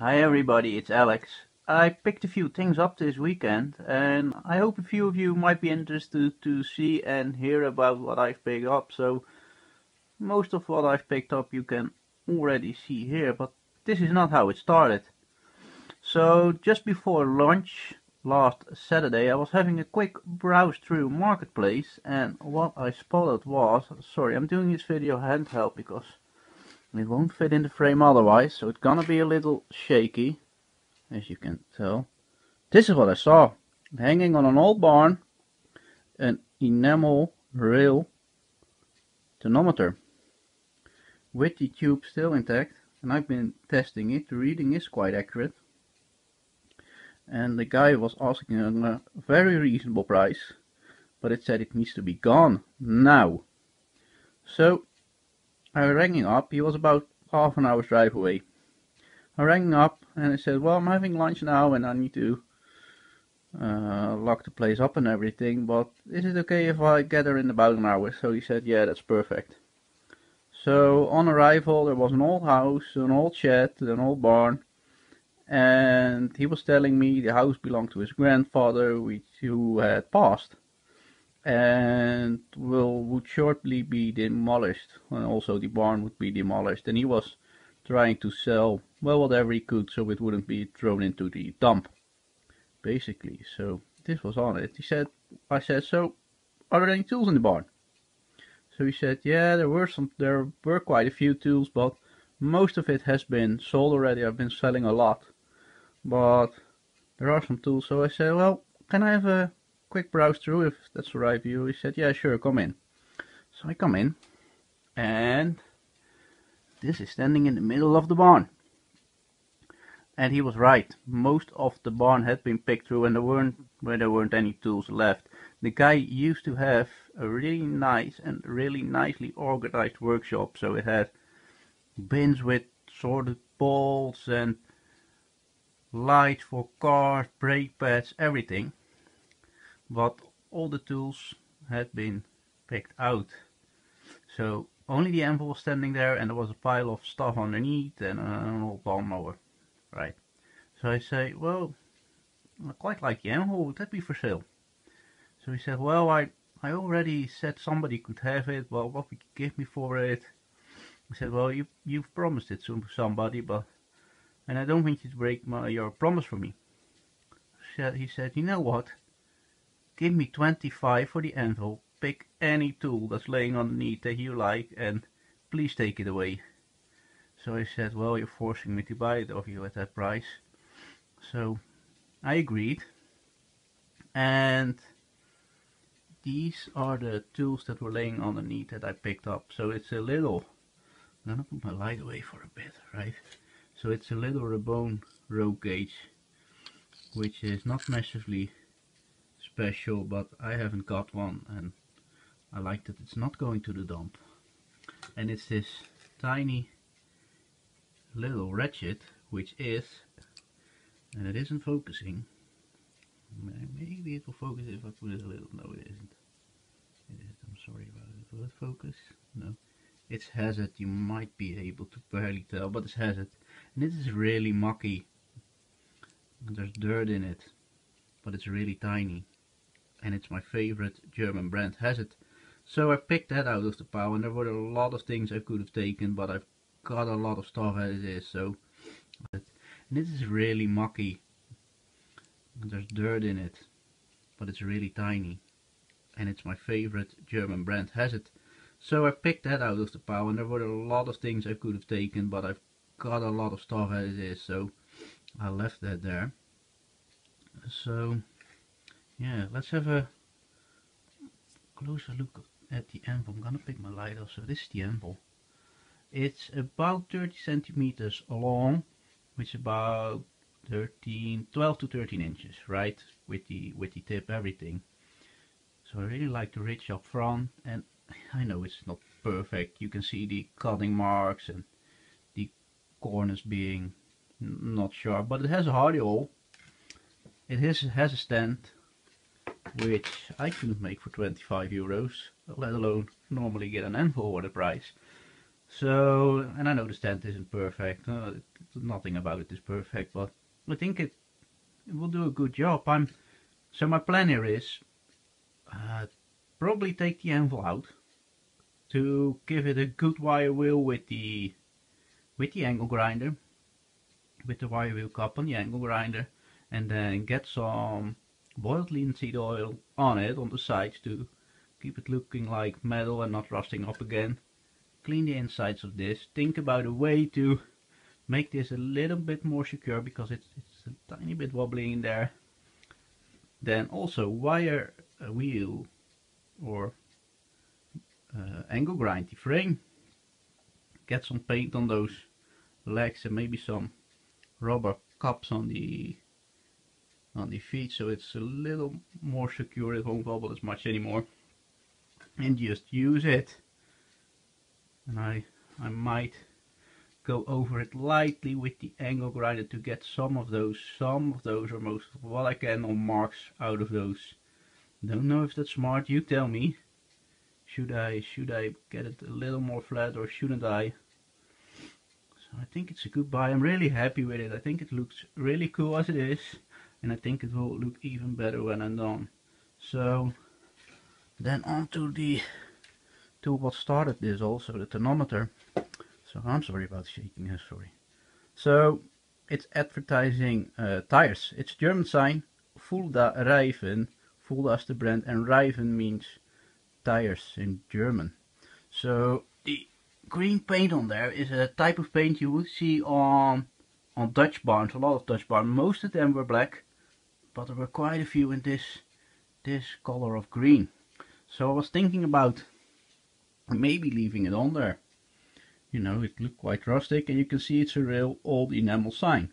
Hi everybody, it's Alex. I picked a few things up this weekend and I hope a few of you might be interested to see and hear about what I've picked up. So most of what I've picked up you can already see here, but this is not how it started. So just before lunch last Saturday I was having a quick browse through Marketplace, and what I spotted was, sorry, I'm doing this video handheld because it won't fit in the frame otherwise, so it's gonna be a little shaky. As you can tell, this is what I saw hanging on an old barn, an enamel rail tonometer with the tube still intact, and I've been testing it. The reading is quite accurate, and the guy was asking a very reasonable price, but it said it needs to be gone now. So I rang him up. He was about half an hour's drive away. I rang him up and I said, well, I'm having lunch now and I need to lock the place up and everything, but is it okay if I get her in about an hour? So he said, yeah, that's perfect. So on arrival there was an old house, an old shed, an old barn, and he was telling me the house belonged to his grandfather, who had passed and would shortly be demolished, and also the barn would be demolished, and he was trying to sell, well, whatever he could so it wouldn't be thrown into the dump, basically. So this was on it. I said, so are there any tools in the barn? So he said, yeah, there were quite a few tools, but most of it has been sold already. I've been selling a lot, but there are some tools. So I said, well, can I have a quick browse through if that's alright with you? He said, yeah, sure, come in. So I come in, and this is standing in the middle of the barn. And he was right. Most of the barn had been picked through, and there weren't any tools left. The guy used to have a really nice and really nicely organized workshop, so it had bins with sorted bolts and lights for cars, brake pads, everything. But all the tools had been picked out. So only the anvil was standing there, and there was a pile of stuff underneath and an old lawnmower. Right. So I say, well, I quite like the anvil, would that be for sale? So he said, well, I already said somebody could have it, well, what would you give me for it? I said, well, you've promised it to somebody, and I don't want you to break your promise for me. He said, you know what, give me 25 for the anvil, pick any tool that's laying underneath that you like, and please take it away. So I said, well, you're forcing me to buy it off you at that price. So I agreed, and these are the tools that were laying underneath that I picked up. So it's a little, I'm gonna put my light away for a bit, right? So it's a little Rabone rogue gauge, which is not massively special, but I haven't got one, and I like that it's not going to the dump. And it's this tiny little ratchet, which is, and it isn't focusing. Maybe it will focus if I put it a little. No, it isn't. I'm sorry about it. Will it focus? No. It's hazard. You might be able to barely tell, but it's hazard. And this is really mucky. And there's dirt in it, but it's really tiny. And it's my favorite German brand, Hazard. So I picked that out of the pile, and there were a lot of things I could have taken, but I've got a lot of stuff as it is. So, and this is really mucky. And there's dirt in it, but it's really tiny. And it's my favorite German brand, Hazard. So I picked that out of the pile, and there were a lot of things I could have taken, but I've got a lot of stuff as it is, so I left that there. So yeah, let's have a closer look at the anvil. I'm gonna pick my light off. So this is the anvil. It's about 30 centimeters long, which is about 12 to 13 inches, right? With the tip, everything. So I really like the ridge up front, and I know it's not perfect. You can see the cutting marks and the corners being not sharp, but it has a hardy hole. It has a stand, which I couldn't make for 25 euros, let alone normally get an anvil for the price. So, and I know the stand isn't perfect, nothing about it is perfect, but I think it will do a good job. So my plan here is probably take the anvil out to give it a good wire wheel with the angle grinder, with the wire wheel cup on the angle grinder, and then get some boiled linseed oil on it on the sides to keep it looking like metal and not rusting up again. Clean the insides of this. Think about a way to make this a little bit more secure because it's a tiny bit wobbly in there. Then also wire a wheel or angle grind the frame. Get some paint on those legs and maybe some rubber cups on the feet so it's a little more secure. It won't wobble as much anymore. And just use it. And I might go over it lightly with the angle grinder to get some of those or most of what I can on marks out of those. Don't know if that's smart, you tell me. Should I get it a little more flat or shouldn't I? So I think it's a good buy. I'm really happy with it. I think it looks really cool as it is, and I think it will look even better when I'm done. So then on to what started this also, the tonometer. So I'm sorry about shaking here, sorry. So it's advertising tires. It's a German sign, Fulda Reifen. Fulda is the brand and Reifen means tires in German. So the green paint on there is a type of paint you would see on Dutch barns, a lot of Dutch barns. Most of them were black, but there were quite a few in this color of green. So I was thinking about maybe leaving it on there. You know, it looked quite rustic and you can see it's a real old enamel sign.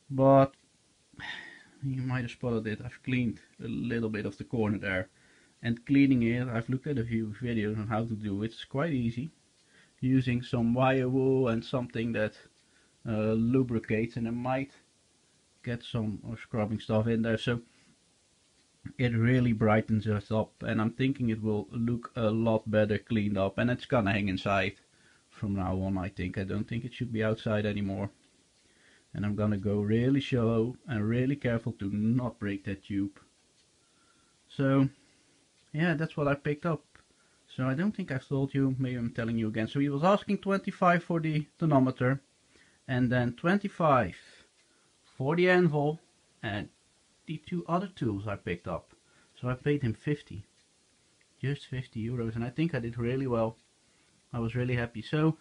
But you might have spotted it, I've cleaned a little bit of the corner there. And cleaning it, I've looked at a few videos on how to do it. It's quite easy. Using some wire wool and something that lubricates, and I might get some scrubbing stuff in there. So it really brightens us up, and I'm thinking it will look a lot better cleaned up, and it's gonna hang inside from now on. I don't think it should be outside anymore. And I'm gonna go really slow and really careful to not break that tube. So yeah, that's what I picked up. So I don't think I've told you, maybe I'm telling you again. So he was asking 25 for the tonometer, and then 25 for the anvil and the two other tools I picked up. So I paid him 50, just 50 euros, and I think I did really well. I was really happy. So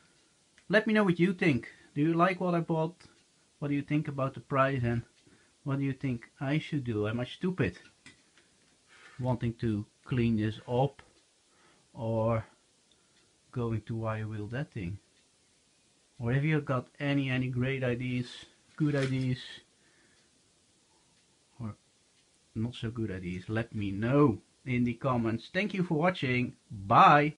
let me know what you think. Do you like what I bought? What do you think about the price, and what do you think I should do? Am I stupid wanting to clean this up, or going to wire wheel that thing? Or have you got any great ideas, good ideas, or not so good ideas? Let me know in the comments. Thank you for watching. Bye.